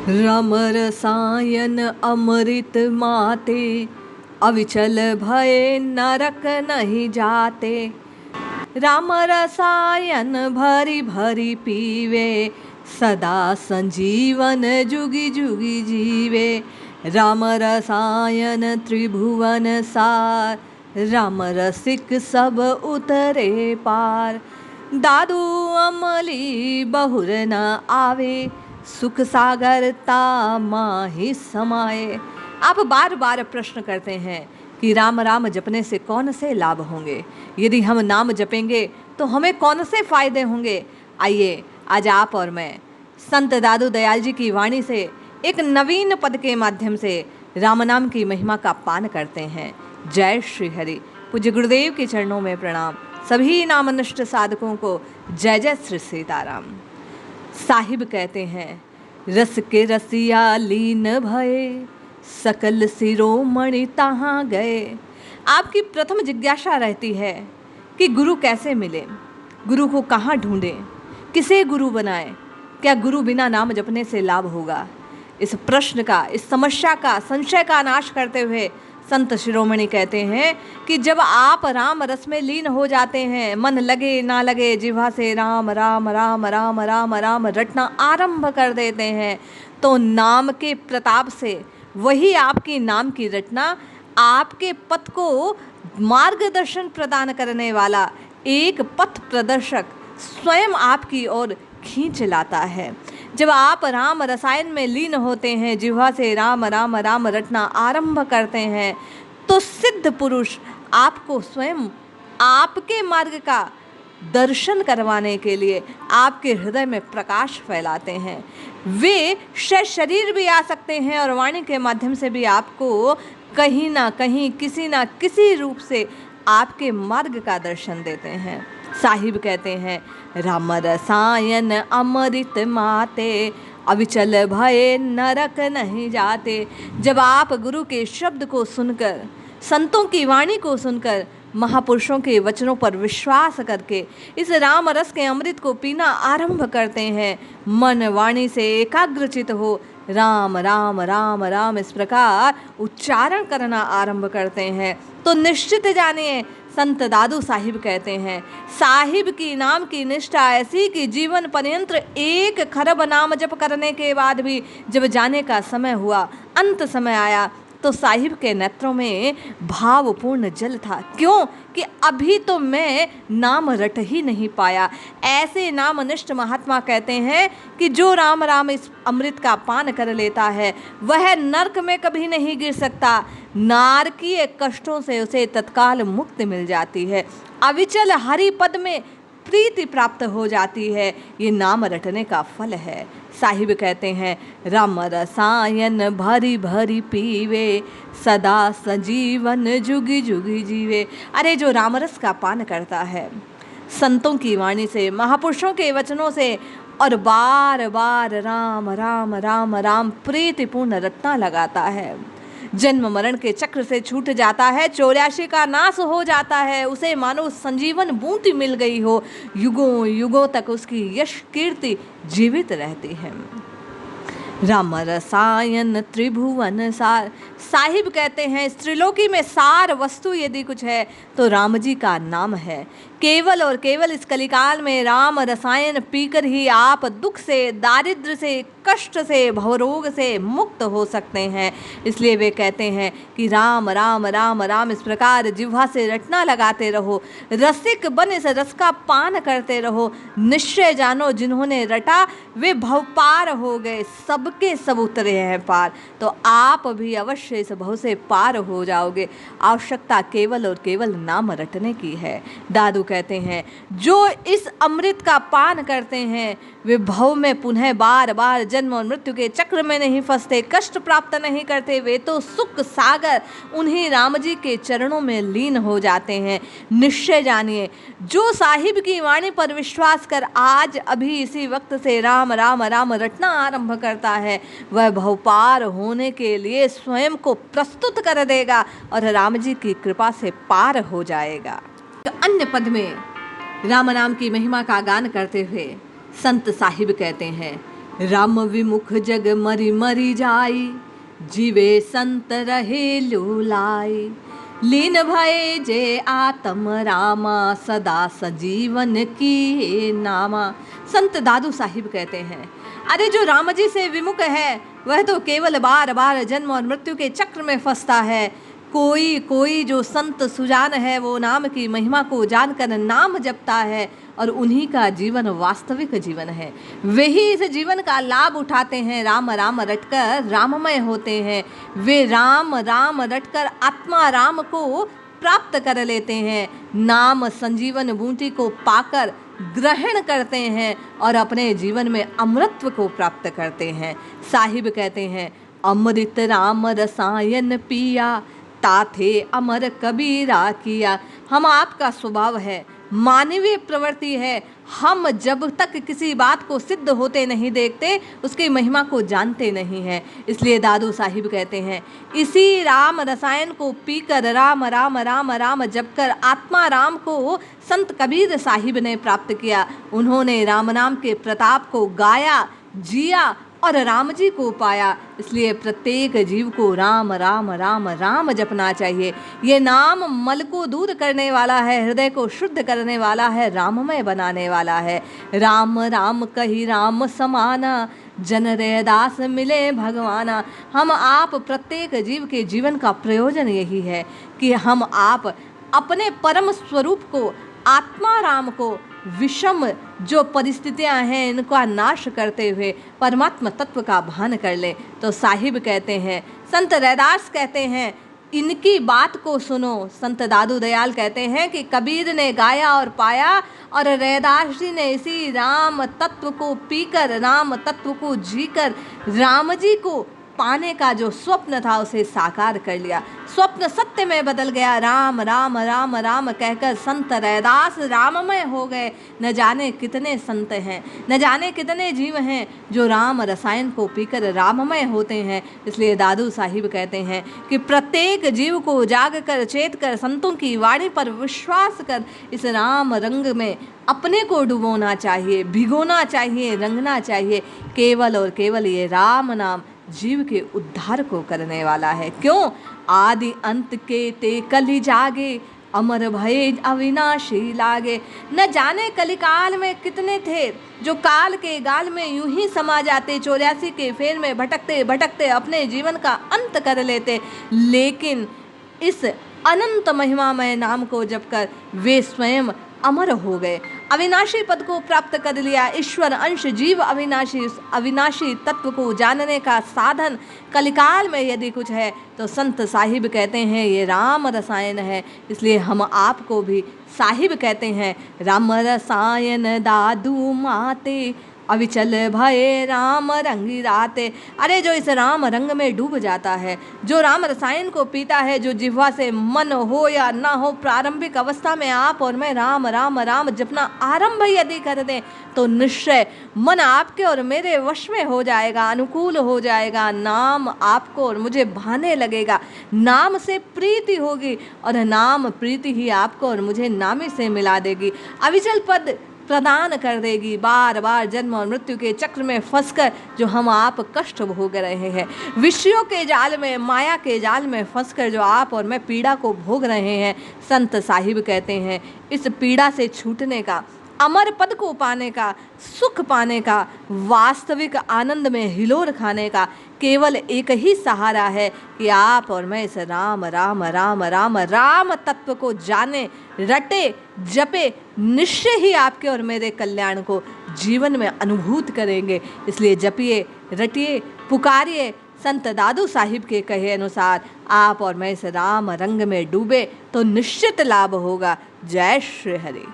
रम रसायन अमृत माते, अविचल भय नरक नहीं जाते। राम रसायन भरी भरी पीवे, सदा संजीवन जुगी जुगी जीवे। राम रसायन त्रिभुवन सार, राम रसिक सब उतरे पार। दादू अमली बहुर न आवे, सुख सागर माही समाये। आप बार बार प्रश्न करते हैं कि राम राम जपने से कौन से लाभ होंगे, यदि हम नाम जपेंगे तो हमें कौन से फायदे होंगे। आइए आज आप और मैं संत दादू दयाल जी की वाणी से एक नवीन पद के माध्यम से राम नाम की महिमा का पान करते हैं। जय श्री हरि। पूज्य गुरुदेव के चरणों में प्रणाम। सभी नामनिष्ठ साधकों को जय जय श्री सीताराम। साहिब कहते हैं, रस के रसिया लीन भये, सकल शिरोमणि तहाँ गए। आपकी प्रथम जिज्ञासा रहती है कि गुरु कैसे मिले, गुरु को कहाँ ढूंढें, किसे गुरु बनाएं, क्या गुरु बिना नाम जपने से लाभ होगा। इस प्रश्न का, इस समस्या का, संशय का नाश करते हुए संत शिरोमणि कहते हैं कि जब आप राम रस में लीन हो जाते हैं, मन लगे ना लगे जिह्वा से राम राम राम राम राम राम रटना आरंभ कर देते हैं, तो नाम के प्रताप से वही आपकी नाम की रचना आपके पथ को मार्गदर्शन प्रदान करने वाला एक पथ प्रदर्शक स्वयं आपकी ओर खींच लाता है। जब आप राम रसायन में लीन होते हैं, जिह्वा से राम राम राम रटना आरंभ करते हैं, तो सिद्ध पुरुष आपको स्वयं आपके मार्ग का दर्शन करवाने के लिए आपके हृदय में प्रकाश फैलाते हैं। वे शरीर भी आ सकते हैं और वाणी के माध्यम से भी आपको कहीं ना कहीं, किसी ना किसी रूप से आपके मार्ग का दर्शन देते हैं। साहिब कहते हैं, राम रसायन अमृत माते, अविचल भय नरक नहीं जाते। जब आप गुरु के शब्द को सुनकर, संतों की वाणी को सुनकर, महापुरुषों के वचनों पर विश्वास करके इस राम रस के अमृत को पीना आरंभ करते हैं, मन वाणी से एकाग्रचित हो राम राम राम राम इस प्रकार उच्चारण करना आरंभ करते हैं, तो निश्चित जानिए संत दादू साहिब कहते हैं, साहिब की नाम की निष्ठा ऐसी कि जीवन पर्यंत 1 खरब नाम जप करने के बाद भी जब जाने का समय हुआ, अंत समय आया, तो साहिब के नेत्रों में भावपूर्ण जल था। क्यों कि अभी तो मैं नाम रट ही नहीं पाया। ऐसे नामनिष्ठ महात्मा कहते हैं कि जो राम राम इस अमृत का पान कर लेता है, वह नरक में कभी नहीं गिर सकता। नारकीय कष्टों से उसे तत्काल मुक्ति मिल जाती है, अविचल हरि पद में प्रीति प्राप्त हो जाती है। ये नाम रटने का फल है। साहिब कहते हैं, राम रसायन भरी भरी पीवे, सदा सजीवन जुगी जुगी जीवे। अरे जो रामरस का पान करता है, संतों की वाणी से, महापुरुषों के वचनों से, और बार बार राम राम राम राम प्रीतिपूर्ण रटना लगाता है, जन्म मरण के चक्र से छूट जाता है, 84 का नाश हो जाता है, उसे मानो संजीवन बूटी मिल गई हो, युगों युगों तक उसकी यश कीर्ति जीवित रहती है। राम रसायन त्रिभुवन सार। साहिब कहते हैं, त्रिलोकी में सार वस्तु यदि कुछ है तो राम जी का नाम है। केवल और केवल इस कलिकाल में राम रसायन पीकर ही आप दुख से, दारिद्र्य से, कष्ट से, भवरोग से मुक्त हो सकते हैं। इसलिए वे कहते हैं कि राम राम राम राम इस प्रकार जिह्वा से रटना लगाते रहो, रसिक बन इस रस का पान करते रहो। निश्चय जानो जिन्होंने रटा वे भव पार हो गए, सबके सब उतरे हैं पार। तो आप भी अवश्य इस भव से पार हो जाओगे। आवश्यकता केवल और केवल नाम रटने की है। दादू कहते हैं, जो इस अमृत का पान करते हैं वे भव में पुनः बार बार जन्म और मृत्यु के चक्र में नहीं फंसते, कष्ट प्राप्त नहीं करते। वे तो सुख सागर उन्हीं राम जी के चरणों में लीन हो जाते हैं। निश्चय जानिए, जो साहिब की वाणी पर विश्वास कर आज अभी इसी वक्त से राम राम राम रटना आरंभ करता है, वह भव पार होने के लिए स्वयं को प्रस्तुत कर देगा और राम जी की कृपा से पार हो जाएगा। अन्य पद में राम नाम की महिमा का गान करते हुए संत साहिब कहते हैं, राम विमुख जग मरि मरि जाई, जीवे संत रहे लूलाई। लीन भये जे आत्म रामा, सदा सजीवन की नामा। संत दादू साहिब कहते हैं, अरे जो राम जी से विमुख है वह तो केवल बार बार जन्म और मृत्यु के चक्र में फंसता है। कोई कोई जो संत सुजान है वो नाम की महिमा को जानकर नाम जपता है और उन्हीं का जीवन वास्तविक जीवन है। वही इस जीवन का लाभ उठाते हैं, राम राम रटकर राममय होते हैं। वे राम राम रटकर आत्मा राम को प्राप्त कर लेते हैं। नाम संजीवन बूटी को पाकर ग्रहण करते हैं और अपने जीवन में अमृतत्व को प्राप्त करते हैं। साहिब कहते हैं, अमृत राम रसायन पिया, ताथे अमर कबीरा किया। हम आपका स्वभाव है, मानवीय प्रवृत्ति है। हम जब तक किसी बात को सिद्ध होते नहीं देखते उसकी महिमा को जानते नहीं हैं। इसलिए दादू साहिब कहते हैं, इसी राम रसायन को पीकर राम राम राम राम जपकर आत्मा राम को संत कबीर साहिब ने प्राप्त किया। उन्होंने राम नाम के प्रताप को गाया, जिया और राम जी को पाया। इसलिए प्रत्येक जीव को राम राम राम राम जपना चाहिए। ये नाम मल को दूर करने वाला है, हृदय को शुद्ध करने वाला है, राममय बनाने वाला है। राम राम कही राम समाना, जन रैदास मिले भगवाना। हम आप प्रत्येक जीव के जीवन का प्रयोजन यही है कि हम आप अपने परम स्वरूप को, आत्मा राम को, विषम जो परिस्थितियां हैं इनका नाश करते हुए परमात्मा तत्व का भान कर ले। तो साहिब कहते हैं, संत रैदास कहते हैं, इनकी बात को सुनो। संत दादू दयाल कहते हैं कि कबीर ने गाया और पाया और रैदास जी ने इसी राम तत्व को पीकर, राम तत्व को जीकर राम जी को पाने का जो स्वप्न था उसे साकार कर लिया। स्वप्न सत्य में बदल गया। राम राम राम राम कहकर संत रैदास राममय हो गए। न जाने कितने संत हैं, न जाने कितने जीव हैं जो राम रसायन को पीकर राममय होते हैं। इसलिए दादू साहिब कहते हैं कि प्रत्येक जीव को जाग कर, चेत कर, संतों की वाणी पर विश्वास कर इस राम रंग में अपने को डुबोना चाहिए, भिगोना चाहिए, रंगना चाहिए। केवल और केवल ये राम नाम जीव के उद्धार को करने वाला है। क्यों? आदि अंत के ते कलि जागे, अमर भये अविनाशी लागे। न जाने कलिकाल में कितने थे जो काल के गाल में यूं ही समा जाते, 84 के फेर में भटकते भटकते अपने जीवन का अंत कर लेते। लेकिन इस अनंत महिमामय नाम को जपकर वे स्वयं अमर हो गए, अविनाशी पद को प्राप्त कर लिया। ईश्वर अंश जीव अविनाशी, उस अविनाशी तत्व को जानने का साधन कलिकाल में यदि कुछ है तो संत साहिब कहते हैं ये राम रसायन है। इसलिए हम आपको भी साहिब कहते हैं। राम रसायन दादू माते, अविचल भये राम रंगी राते। अरे जो इस राम रंग में डूब जाता है, जो राम रसायन को पीता है, जो जिह्वा से मन हो या ना हो, प्रारंभिक अवस्था में आप और मैं राम राम राम जपना आरंभ यदि कर दें तो निश्चय मन आपके और मेरे वश में हो जाएगा, अनुकूल हो जाएगा। नाम आपको और मुझे भाने लगेगा, नाम से प्रीति होगी और नाम प्रीति ही आपको और मुझे नामी से मिला देगी, अविचल पद प्रदान कर देगी। बार बार जन्म और मृत्यु के चक्र में फंसकर जो हम आप कष्ट भोग रहे हैं, विषयों के जाल में, माया के जाल में फंसकर जो आप और मैं पीड़ा को भोग रहे हैं, संत साहिब कहते हैं इस पीड़ा से छूटने का, अमर पद को पाने का, सुख पाने का, वास्तविक आनंद में हिलोर खाने का केवल एक ही सहारा है कि आप और मैं इस राम राम राम राम राम तत्व को जाने, रटे, जपे। निश्चय ही आपके और मेरे कल्याण को जीवन में अनुभूत करेंगे। इसलिए जपिए, रटिए, पुकारिए। संत दादू साहिब के कहे अनुसार आप और मैं इस राम रंग में डूबे तो निश्चित लाभ होगा। जय श्री हरि।